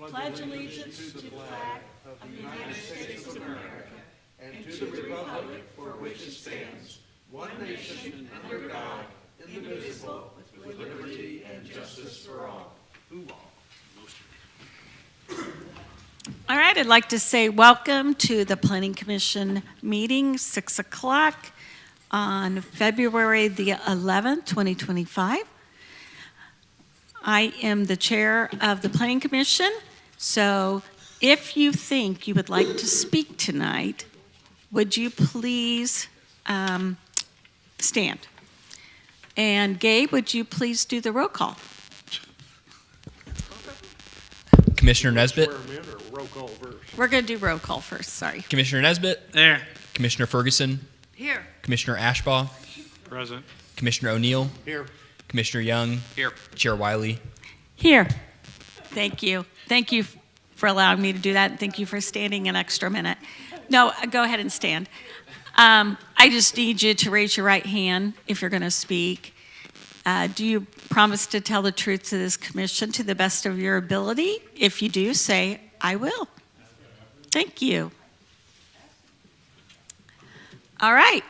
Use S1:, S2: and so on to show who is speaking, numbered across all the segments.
S1: pledge allegiance to the flag of the United States of America and to the republic for which it stands, one nation under God, indivisible, with liberty and justice for all.
S2: All right, I'd like to say welcome to the Planning Commission meeting, 6 o'clock on February the 11th, 2025. I am the chair of the Planning Commission, so if you think you would like to speak tonight, would you please stand? And Gabe, would you please do the roll call?
S3: Commissioner Nesbitt.
S2: We're going to do roll call first, sorry.
S3: Commissioner Nesbitt.
S4: There.
S3: Commissioner Ferguson.
S5: Here.
S3: Commissioner Ashbaugh.
S4: Present.
S3: Commissioner O'Neill.
S4: Here.
S3: Commissioner Young.
S4: Here.
S3: Chair Wiley.
S2: Here. Thank you. Thank you for allowing me to do that, and thank you for standing an extra minute. No, go ahead and stand. I just need you to raise your right hand if you're going to speak. Do you promise to tell the truth to this commission to the best of your ability? If you do, say, I will. Thank you. All right.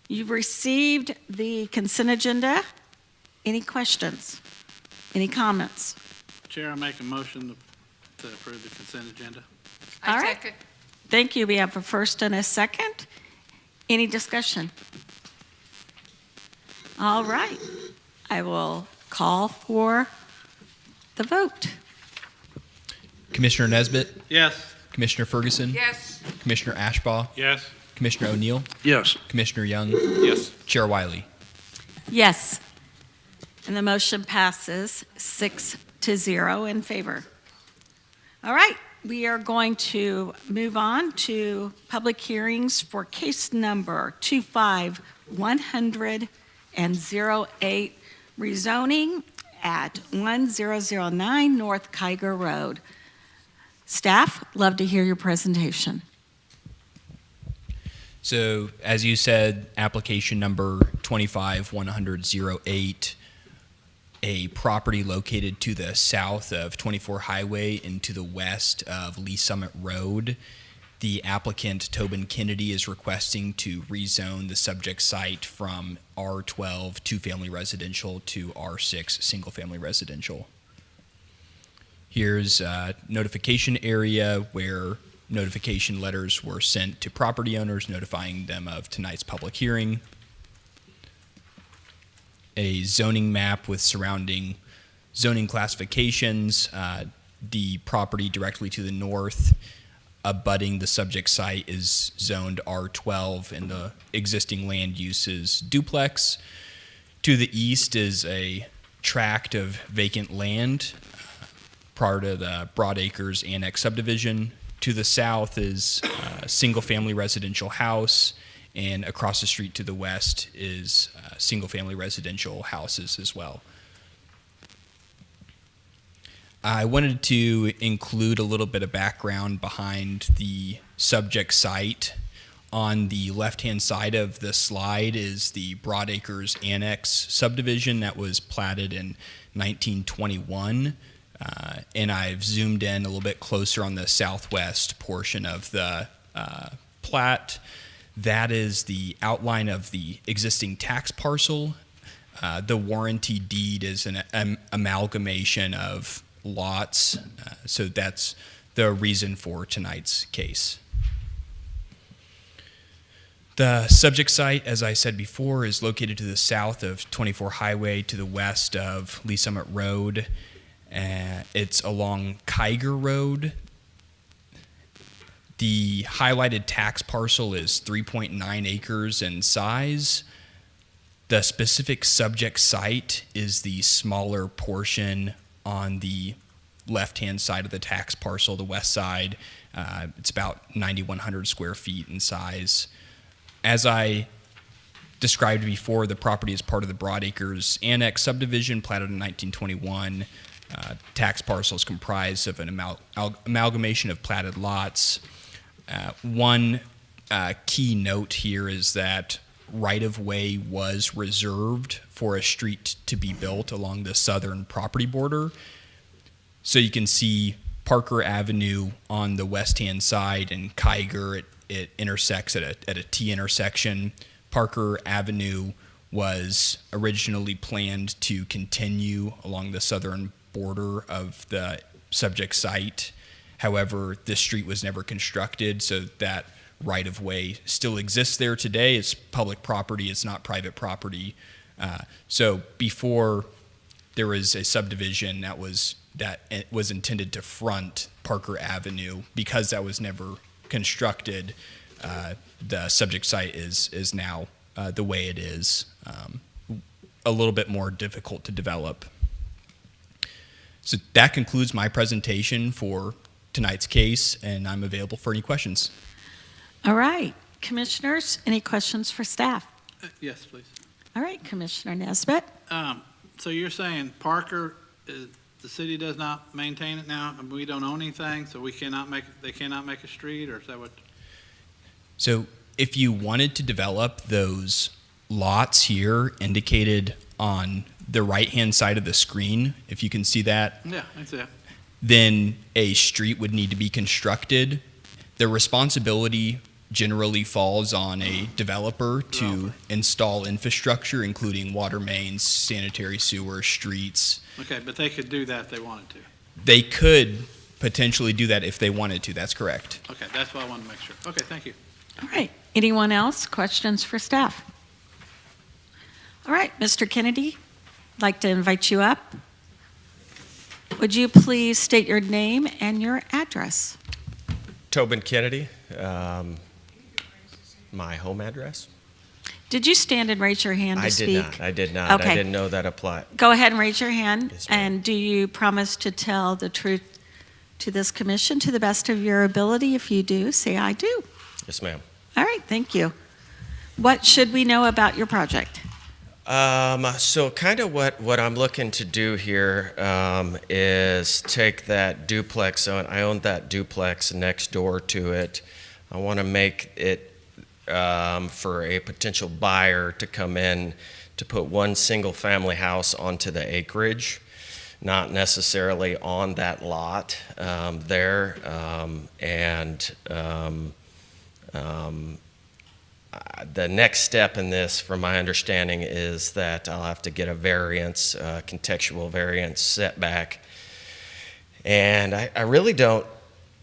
S2: You've received the consent agenda. Any questions? Any comments?
S4: Chair, I make a motion to approve the consent agenda.
S2: All
S5: I
S2: right.
S5: second.
S2: Thank you. We have a first and a second. Any discussion? All right. I will call for the vote.
S3: Commissioner Nesbitt.
S4: Yes.
S3: Commissioner Ferguson.
S5: Yes.
S3: Commissioner Ashbaugh.
S4: Yes.
S3: Commissioner O'Neill.
S4: Yes.
S3: Commissioner Young.
S4: Yes.
S3: Chair Wiley.
S2: Yes. And the motion passes 6-0 in favor. All right. We are going to move on to public hearings for case number 25108, rezoning at 1009 North Kiger Road. Staff, love to hear your presentation.
S3: So, as you said, application number 25108, a property located to the south of 24 Highway and to the west of Lee Summit Road. The applicant, Tobin Kennedy, is requesting to rezone the subject site from R12 two-family residential to R6 single-family residential. Here's a notification area where notification letters were sent to property owners notifying them of tonight's public hearing. A zoning map with surrounding zoning classifications. The property directly to the north abutting the subject site is zoned R12 and the existing land use is duplex. To the east is a tract of vacant land prior to the Broadacres Annex subdivision. To the south is a single-family residential house, and across the street to the west is single-family residential houses as well. I wanted to include a little bit of background behind the subject site. On the left-hand side of the slide is the Broadacres Annex subdivision that was platted in 1921. And I've zoomed in a little bit closer on the southwest portion of the plat. That is the outline of the existing tax parcel. The warranty deed is an amalgamation of lots, so that's the reason for tonight's case. The subject site, as I said before, is located to the south of 24 Highway, to the west of Lee Summit Road. It's along Kiger Road. The highlighted tax parcel is 3.9 acres in size. The specific subject site is the smaller portion on the left-hand side of the tax parcel, the west side. It's about 9,100 square feet in size. As I described before, the property is part of the Broadacres Annex subdivision, platted in 1921. Tax parcel is comprised of an amalgamation of platted lots. One key note here is that right-of-way was reserved for a street to be built along the southern property border. So you can see Parker Avenue on the west-hand side, and Kiger, it intersects at a T intersection. Parker Avenue was originally planned to continue along the southern border of the subject site. However, this street was never constructed, so that right-of-way still exists there today. It's public property, it's not private property. So before there was a subdivision that was intended to front Parker Avenue, because that was never constructed, the subject site is now the way it is, a little bit more difficult to develop. So that concludes my presentation for tonight's case, and I'm available for any questions.
S2: All right, commissioners, any questions for staff?
S4: Yes, please.
S2: All right, Commissioner Nesbitt.
S4: So you're saying Parker, the city does not maintain it now, and we don't own anything, so they cannot make a street, or is that what?
S3: So if you wanted to develop those lots here indicated on the right-hand side of the screen, if you can see that,
S4: Yeah, that's it.
S3: then a street would need to be constructed. The responsibility generally falls on a developer to install infrastructure, including water mains, sanitary sewer, streets.
S4: Okay, but they could do that if they wanted to.
S3: They could potentially do that if they wanted to. That's correct.
S4: Okay, that's what I wanted to make sure. Okay, thank you.
S2: All right, anyone else? Questions for staff? All right, Mr. Kennedy, I'd like to invite you up. Would you please state your name and your address?
S5: Tobin Kennedy, my home address.
S2: Did you stand and raise your hand to speak?
S5: I did not.
S2: Okay.
S5: I didn't know that applied.
S2: Go ahead and raise your hand.
S5: Yes, ma'am.
S2: And do you promise to tell the truth to this commission to the best of your ability? If you do, say I do.
S5: Yes, ma'am.
S2: All right, thank you. What should we know about your project?
S5: So kind of what I'm looking to do here is take that duplex. So I own that duplex next door to it. I want to make it for a potential buyer to come in to put one single family house onto the acreage, not necessarily on that lot there. The next step in this, from my understanding, is that I'll have to get a variance, contextual variance setback. And I really don't,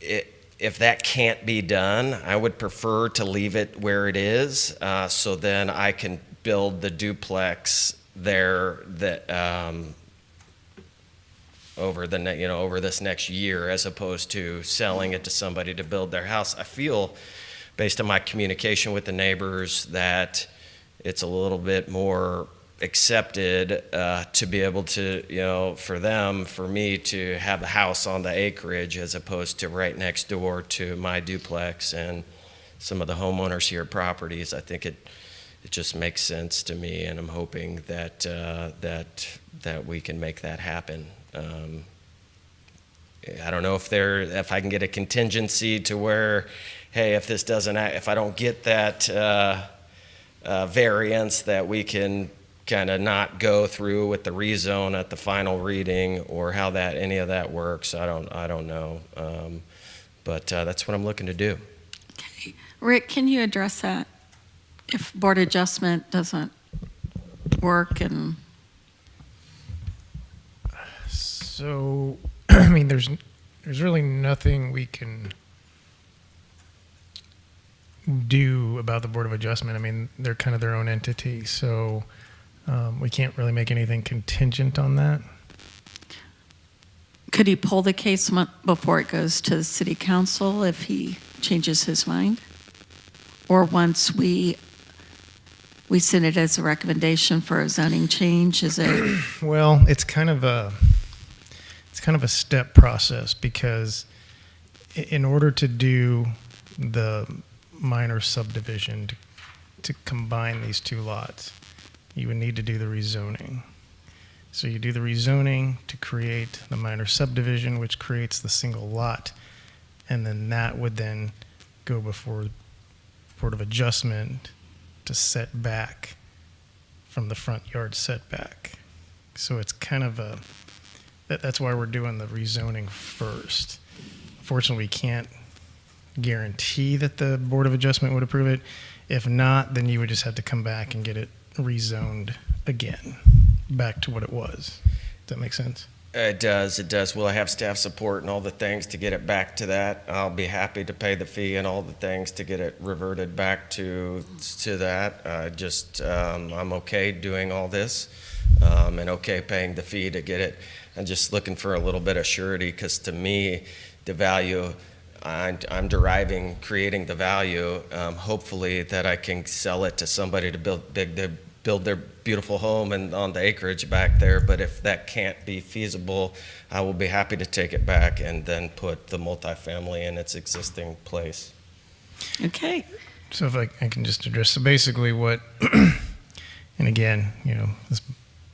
S5: if that can't be done, I would prefer to leave it where it is, so then I can build the duplex there that over this next year, as opposed to selling it to somebody to build their house. I feel, based on my communication with the neighbors, that it's a little bit more accepted to be able to, for me to have a house on the acreage as opposed to right next door to my duplex and some of the homeowners here properties. I think it just makes sense to me, and I'm hoping that that we can make that happen. I don't know if I can get a contingency to where, hey, if I don't get that variance, that we can kind of not go through with the rezone at the final reading, or how any of that works. I don't know, but that's what I'm looking to do.
S2: Okay. Rick, can you address that? If board adjustment doesn't work and...
S6: So, I mean, there's really nothing we can do about the Board of Adjustment. I mean, they're kind of their own entity, so we can't really make anything contingent on that.
S2: Could he pull the case before it goes to the city council if he changes his mind? Or once we send it as a recommendation for a zoning change, is it?
S6: Well, it's kind of a step process, because in order to do the minor subdivision to combine these two lots, you would need to do the rezoning. So you do the rezoning to create the minor subdivision, which creates the single lot, and then that would then go before Board of Adjustment to set back from the front yard setback. So it's kind of that's why we're doing the rezoning first. Fortunately, we can't guarantee that the Board of Adjustment would approve it. If not, then you would just have to come back and get it rezoned again, back to what it was. Does that make sense?
S5: It does. Will I have staff support and all the things to get it back to that? I'll be happy to pay the fee and all the things to get it reverted back to that. I'm okay doing all this, and okay paying the fee to get it. I'm just looking for a little bit of surety, because to me, the value, I'm creating the value, hopefully that I can sell it to somebody to build their beautiful home and on the acreage back there. But if that can't be feasible, I will be happy to take it back and then put the multifamily in its existing place.
S2: Okay.
S6: So if I can just address, so basically what, and again, this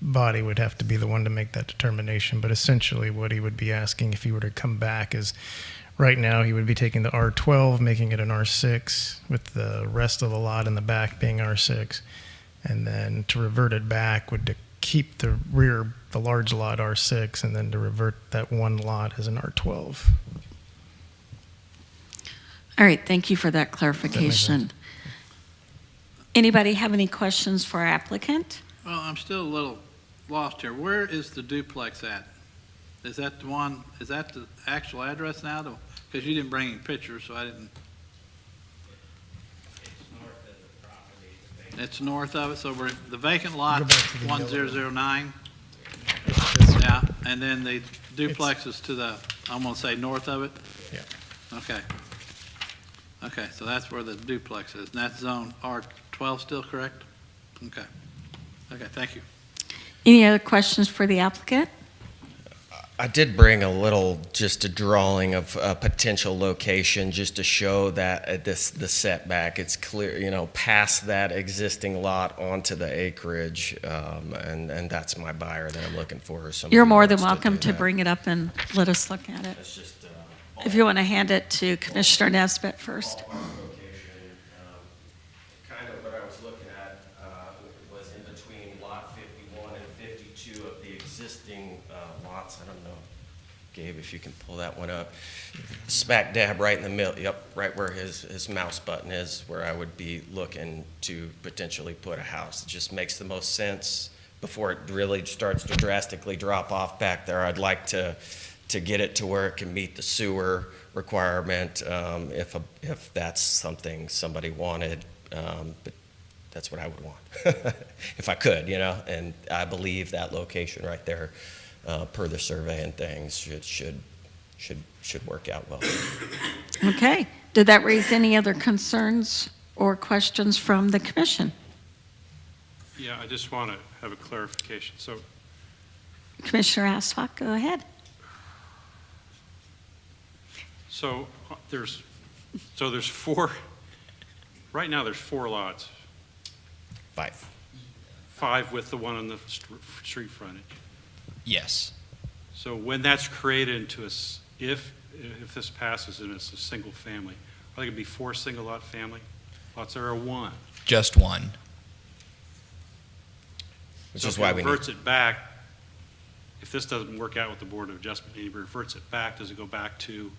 S6: body would have to be the one to make that determination, but essentially what he would be asking if he were to come back is, right now he would be taking the R12, making it an R6, with the rest of the lot in the back being R6, and then to revert it back would to keep the large lot R6, and then to revert that one lot as an R12.
S2: All right, thank you for that clarification. Anybody have any questions for our applicant?
S4: Well, I'm still a little lost here. Where is the duplex at? Is that the actual address now? Because you didn't bring any pictures, so I didn't. It's north of it, so the vacant lot,
S6: Go back to the
S4: 1009. Yeah, and then the duplex is to the, I'm gonna say north of it?
S6: Yeah.
S4: Okay. Okay, so that's where the duplex is, and that's zone R12 still, correct? Okay. Okay, thank you.
S2: Any other questions for the applicant?
S5: I did bring just a drawing of a potential location, just to show that the setback, it's clear, past that existing lot onto the acreage, and that's my buyer that I'm looking for.
S2: You're more than welcome to bring it up and let us look at it.
S5: It's just,
S2: If you want to hand it to Commissioner Nesbitt first.
S5: location, kind of what I was looking at was in between lot 51 and 52 of the existing lots. I don't know, Gabe, if you can pull that one up. Smack dab right in the middle, yep, right where his mouse button is, where I would be looking to potentially put a house. It just makes the most sense before it really starts to drastically drop off back there. I'd like to get it to where it can meet the sewer requirement, if that's something somebody wanted, but that's what I would want, if I could, and I believe that location right there, per the survey and things, should work out well.
S2: Okay. Did that raise any other concerns or questions from the commission?
S7: Yeah, I just want to have a clarification. So
S2: Commissioner Asphalt, go ahead.
S7: there's four, right now there's 4 lots, 5 with the one on the street frontage.
S3: Yes.
S7: So when that's created into if this passes and it's a single family, are they going to be 4 single lot family lots or 1?
S3: Just one.
S5: Which
S7: So
S5: is
S7: if
S5: why
S7: it
S5: we
S7: reverts it back, if this doesn't work out with the Board of Adjustment and he reverts it back, does it go back to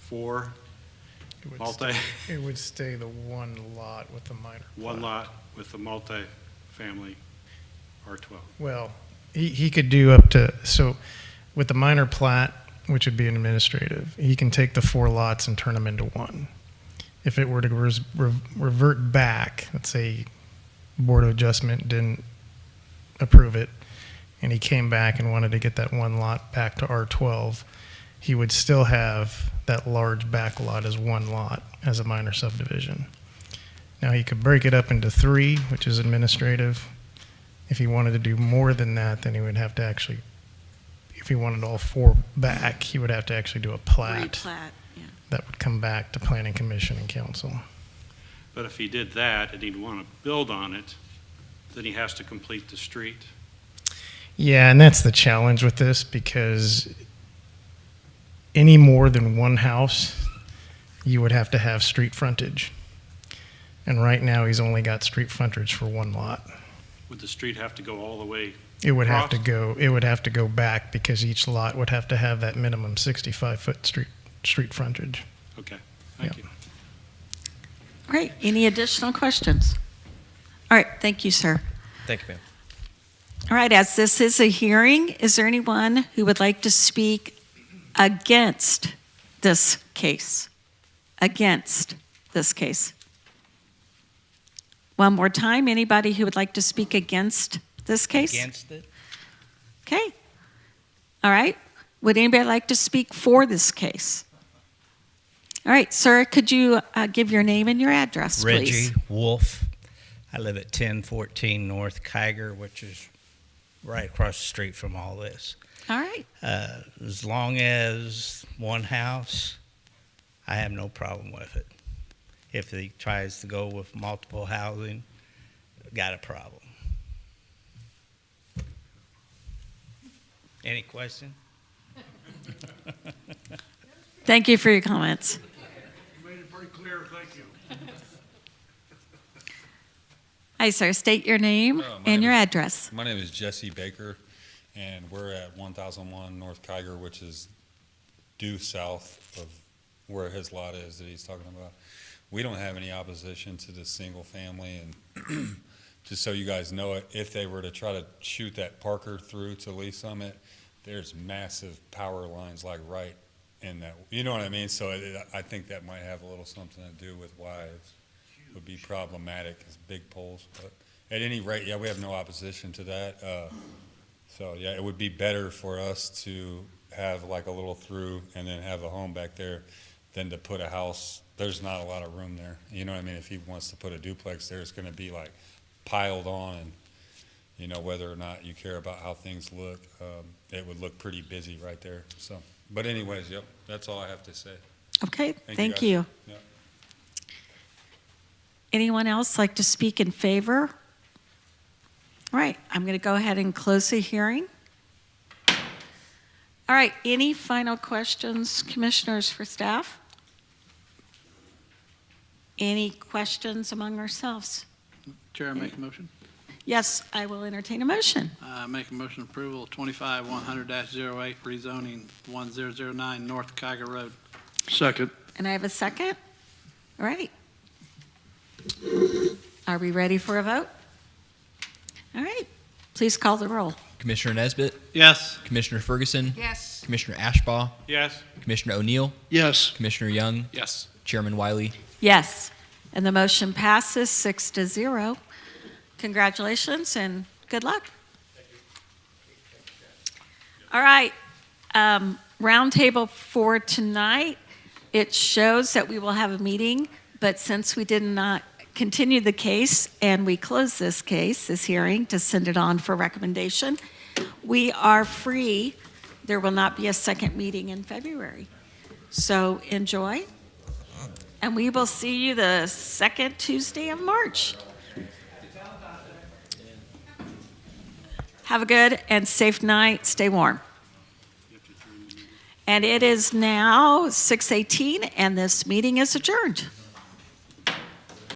S7: 4 multi,
S6: It would stay the one lot with the minor.
S7: 1
S6: plat.
S7: lot with the multi-family R12?
S6: Well, he could do up to, so with the minor plat, which would be an administrative, he can take the 4 lots and turn them into 1. If it were to revert back, let's say Board of Adjustment didn't approve it, and he came back and wanted to get that 1 lot back to R12, he would still have that large back lot as 1 lot as a minor subdivision. Now, he could break it up into 3, which is administrative. If he wanted to do more than that, then he would have to actually, if he wanted all 4 back, he would have to actually do a plat
S2: Replat, yeah.
S6: that would come back to Planning Commission and Council.
S7: But if he did that and he'd want to build on it, then he has to complete the street.
S6: Yeah, and that's the challenge with this, because any more than 1 house, you would have to have street frontage. And right now, he's only got street frontage for one lot.
S7: Would the street have to go all the way?
S6: It would have to
S7: Across?
S6: go, it would have to go back because each lot would have to have that minimum 65-foot street frontage.
S7: Okay, thank
S6: Yeah.
S7: you.
S2: Great. Any additional questions? All right, thank you, sir.
S5: Thank you, ma'am.
S2: All right, as this is a hearing, is there anyone who would like to speak against this case? Against this case? One more time, anybody who would like to speak against this case?
S8: Against it?
S2: Okay. All right. Would anybody like to speak for this case? All right, sir, could you give your name and your address, please?
S8: Reggie Wolf. I live at 1014 North Kiger, which is right across the street from all this.
S2: All right.
S8: As long as one house, I have no problem with it. If he tries to go with multiple housing, got a problem. Any question?
S2: Thank you for your comments.
S1: You made it pretty clear, thank you.
S2: Hi, sir. State your name
S9: my
S2: and
S9: name
S2: your
S9: is-
S2: address.
S9: My name is Jesse Baker, and we're at 1001 North Kiger, which is due south of where his lot is that he's talking about. We don't have any opposition to this single family, and just so you guys know it, if they were to try to shoot that Parker through to Lee Summit, there's massive power lines like right in that, you know what I mean? So I think that might have a little something to do with why it would be problematic, is big poles. But at any rate, yeah, we have no opposition to that. So yeah, it would be better for us to have like a little through and then have a home back there than to put a house. There's not a lot of room there. You know what I mean? If he wants to put a duplex there, it's going to be like piled on, and you know, whether or not you care about how things look, it would look pretty busy right there. So, but anyways, yep, that's all I have to say.
S2: Okay, thank
S9: guys.
S2: you.
S9: Yep.
S2: Anyone else like to speak in favor? All right, I'm going to go ahead and close the hearing. All right, any final questions, commissioners, for staff? Any questions among ourselves?
S4: Chair, I make a motion.
S2: Yes, I will entertain a motion.
S4: Make a motion approval 25-100-08 rezoning 1009 North Kiger Road.
S1: Second.
S2: And I have a second? All right. Are we ready for a vote? All right, please call the roll.
S3: Commissioner Nesbitt,
S4: Yes.
S3: Commissioner Ferguson,
S10: Yes.
S3: Commissioner Ashbaugh,
S7: Yes?
S3: Commissioner O'Neill,
S1: Yes.
S3: Commissioner Young,
S7: Yes.
S3: Chairman Wiley.
S2: Yes, and the motion passes 6-0. Congratulations and good luck. All right, roundtable for tonight. It shows that we will have a meeting, but since we did not continue the case and we close this case, this hearing, to send it on for recommendation, we are free. There will not be a second meeting in February. So enjoy. And we will see you the second Tuesday of March. Have a good and safe night. Stay warm. And it is now 6:18, and this meeting is adjourned.